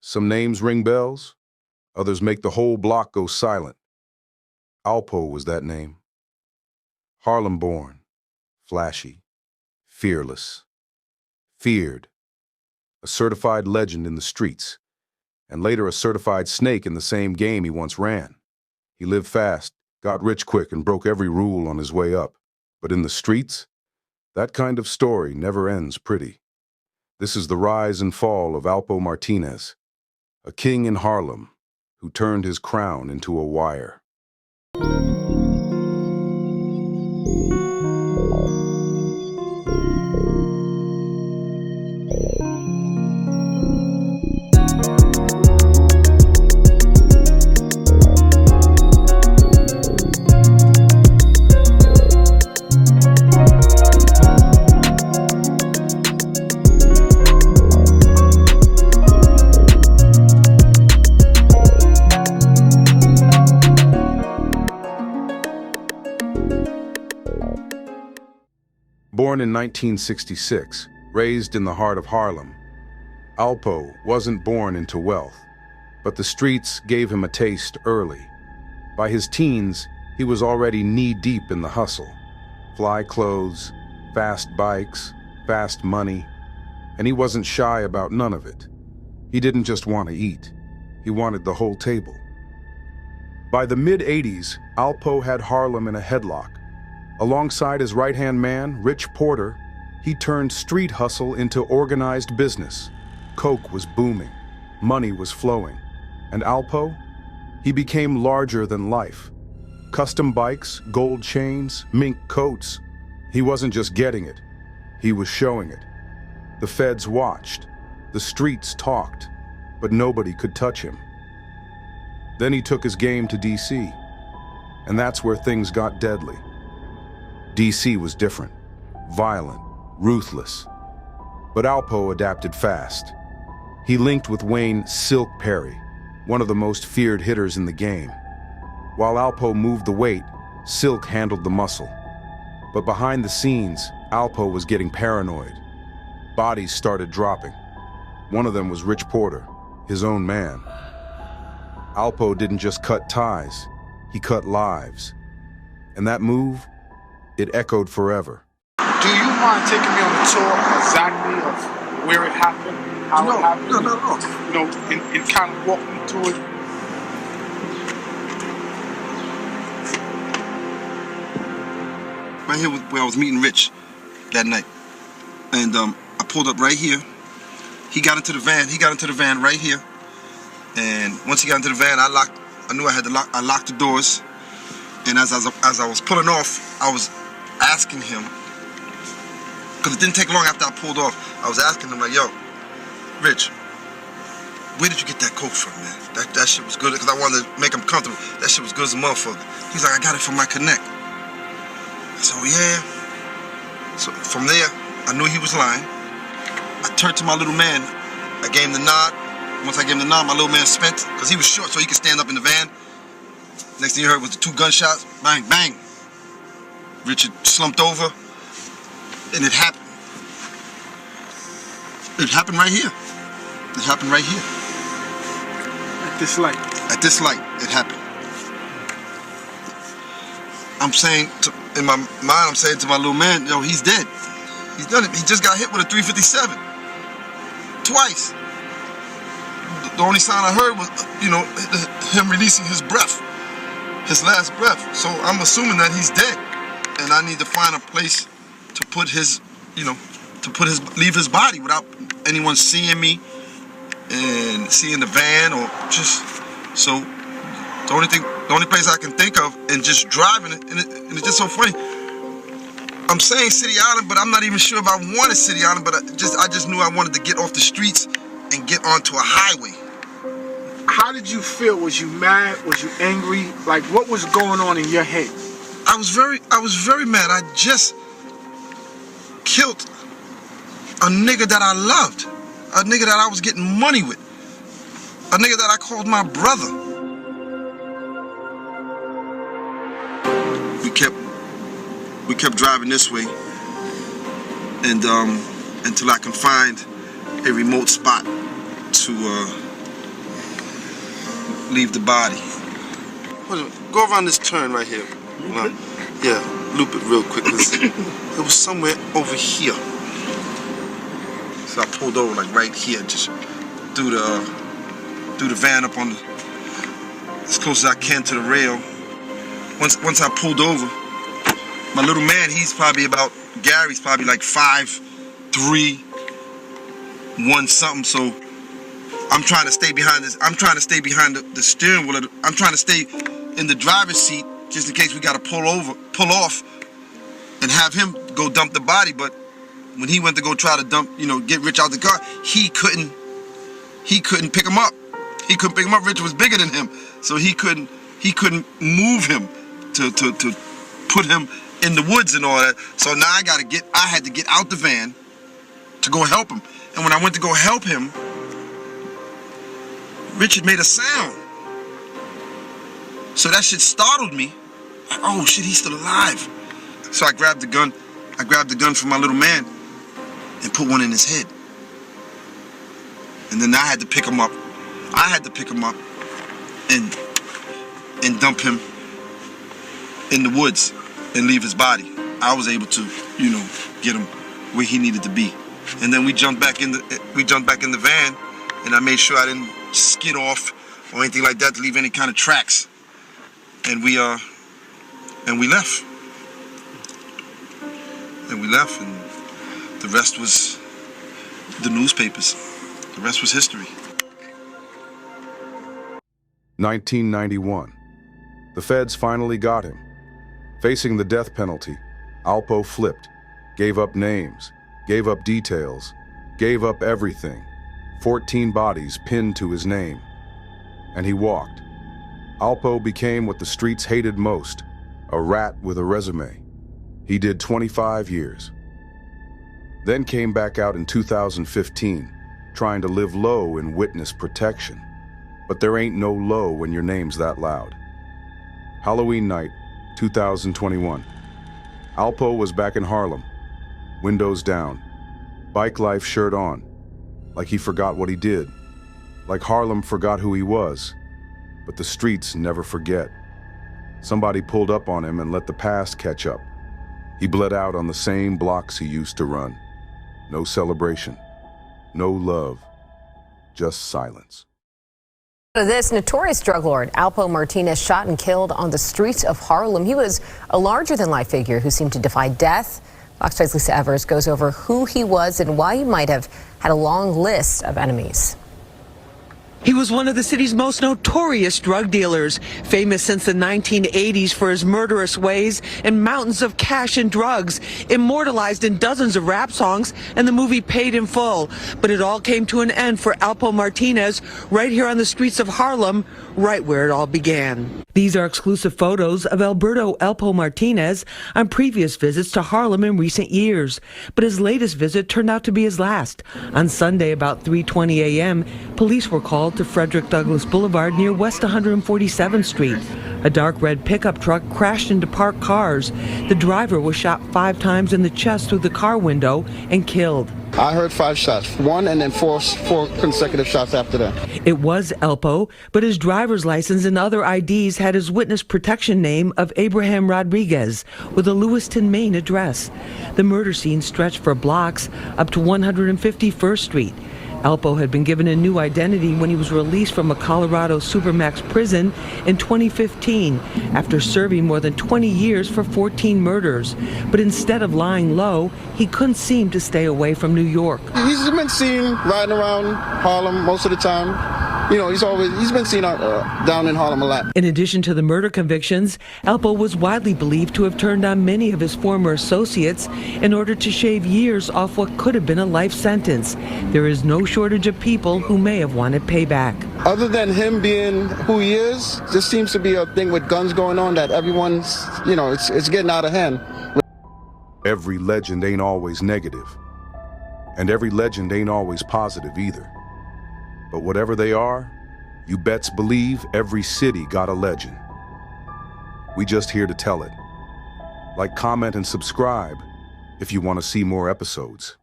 Some names ring bells, others make the whole block go silent. Alpo was that name. Harlem born, flashy, fearless, feared, a certified legend in the streets, and later a certified snake in the same game he once ran. He lived fast, got rich quick, and broke every rule on his way up. But in the streets, that kind of story never ends pretty. This is the rise and fall of Alpo Martinez, a king in Harlem who turned his crown into a wire. Born in 1966, raised in the heart of Harlem, Alpo wasn't born into wealth, but the streets gave him a taste early. By his teens, he was already knee-deep in the hustle. Fly clothes, fast bikes, fast money, and he wasn't shy about none of it. He didn't just want to eat, he wanted the whole table. By the mid-'80s, Alpo had Harlem in a headlock. Alongside his right-hand man, Rich Porter, he turned street hustle into organized business. Coke was booming, money was flowing. And Alpo? He became larger than life. Custom bikes, gold chains, mink coats. He wasn't just getting it, he was showing it. The feds watched, the streets talked, but nobody could touch him. Then he took his game to DC, and that's where things got deadly. DC was different, violent, ruthless. But Alpo adapted fast. He linked with Wayne "Silk" Perry, one of the most feared hitters in the game. While Alpo moved the weight, Silk handled the muscle. But behind the scenes, Alpo was getting paranoid. Bodies started dropping. One of them was Rich Porter, his own man. Alpo didn't just cut ties, he cut lives. And that move, it echoed forever. Do you mind taking me on a tour exactly of where it happened, how it happened? No. You know, and kind of walk me through it. Right here where I was meeting Rich that night. And I pulled up right here. He got into the van. He got into the van right here. And once he got into the van, I knew I had to lock. I locked the doors. And as I was pulling off, I was asking him, because it didn't take long after I pulled off, I was asking him like, yo, Rich, where did you get that coke from, man? That shit was good, because I wanted to make him comfortable. That shit was good as a motherfucker. He's like, I got it from my connect. So yeah. So from there, I knew he was lying. I turned to my little man. I gave him the nod. Once I gave him the nod, my little man spent, because he was short so he could stand up in the van. Next thing you heard was the 2 gunshots, bang, bang. Richard slumped over, and it happened. It happened right here. It happened right here. At this light. At this light, it happened. I'm saying, in my mind, I'm saying to my little man, yo, he's dead. He's done it. He just got hit with a 357. Twice. The only sound I heard was, you know, him releasing his breath. His last breath. So I'm assuming that he's dead. And I need to find a place to put his, leave his body without anyone seeing me and seeing the van or just, so the only place I can think of and just driving it, and it's just so funny. I'm saying City Island, but I'm not even sure if I wanted City Island, but I just knew I wanted to get off the streets and get onto a highway. How did you feel? Was you mad? Was you angry? Like, what was going on in your head? I was very mad. I just killed a nigga that I loved. A nigga that I was getting money with. A nigga that I called my brother. We kept driving this way, and until I can find a remote spot to leave the body. Go around this turn right here. Yeah, loop it real quick. It was somewhere over here. So I pulled over like right here, just threw the van up on as close as I can to the rail. Once I pulled over, my little man, Gary's probably like 5'3", 1 something. So I'm trying to stay behind this. I'm trying to stay behind the steering wheel. I'm trying to stay in the driver's seat just in case we got to pull off, and have him go dump the body. But when he went to go try to dump, get Rich out the car, he couldn't pick him up. He couldn't pick him up. Rich was bigger than him, so he couldn't move him to put him in the woods and all that. So now I had to get out the van to go help him. And when I went to go help him, Richard made a sound. So that shit startled me. Like, oh shit, he's still alive. So I grabbed the gun. I grabbed the gun from my little man and put one in his head. And then I had to pick him up. And dump him in the woods and leave his body. I was able to, get him where he needed to be. And then we jumped back in the van, and I made sure I didn't skid off or anything like that to leave any kind of tracks. And we left. And the rest was the newspapers. The rest was history. 1991. The feds finally got him. Facing the death penalty, Alpo flipped, gave up names, gave up details, gave up everything. 14 bodies pinned to his name. And he walked. Alpo became what the streets hated most, a rat with a resume. He did 25 years. Then came back out in 2015, trying to live low in witness protection. But there ain't no low when your name's that loud. Halloween night, 2021. Alpo was back in Harlem, windows down, bike life shirt on, like he forgot what he did, like Harlem forgot who he was. But the streets never forget. Somebody pulled up on him and let the past catch up. He bled out on the same blocks he used to run. No celebration, no love, just silence. This notorious drug lord, Alpo Martinez, shot and killed on the streets of Harlem. He was a larger-than-life figure who seemed to defy death. Fox 5's Lisa Evers goes over who he was and why he might have had a long list of enemies. He was one of the city's most notorious drug dealers, famous since the 1980s for his murderous ways and mountains of cash and drugs, immortalized in dozens of rap songs and the movie Paid in Full. But it all came to an end for Alpo Martinez right here on the streets of Harlem, right where it all began. These are exclusive photos of Alberto Alpo Martinez on previous visits to Harlem in recent years. But his latest visit turned out to be his last. On Sunday, about 3:20 a.m., police were called to Frederick Douglass Boulevard near West 147th Street. A dark red pickup truck crashed into parked cars. The driver was shot 5 times in the chest through the car window and killed. I heard 5 shots, 1 and then 4 consecutive shots after that. It was Alpo, but his driver's license and other IDs had his witness protection name of Abraham Rodriguez with a Lewiston, Maine address. The murder scene stretched for blocks up to 151st Street. Alpo had been given a new identity when he was released from a Colorado Supermax prison in 2015 after serving more than 20 years for 14 murders. But instead of lying low, he couldn't seem to stay away from New York. He's been seen riding around Harlem most of the time. He's been seen down in Harlem a lot. In addition to the murder convictions, Alpo was widely believed to have turned on many of his former associates in order to shave years off what could have been a life sentence. There is no shortage of people who may have wanted payback. Other than him being who he is, there seems to be a thing with guns going on that everyone's, it's getting out of hand. Every legend ain't always negative, and every legend ain't always positive either. But whatever they are, you best believe every city got a legend. We just here to tell it. Like, comment, and subscribe if you want to see more episodes.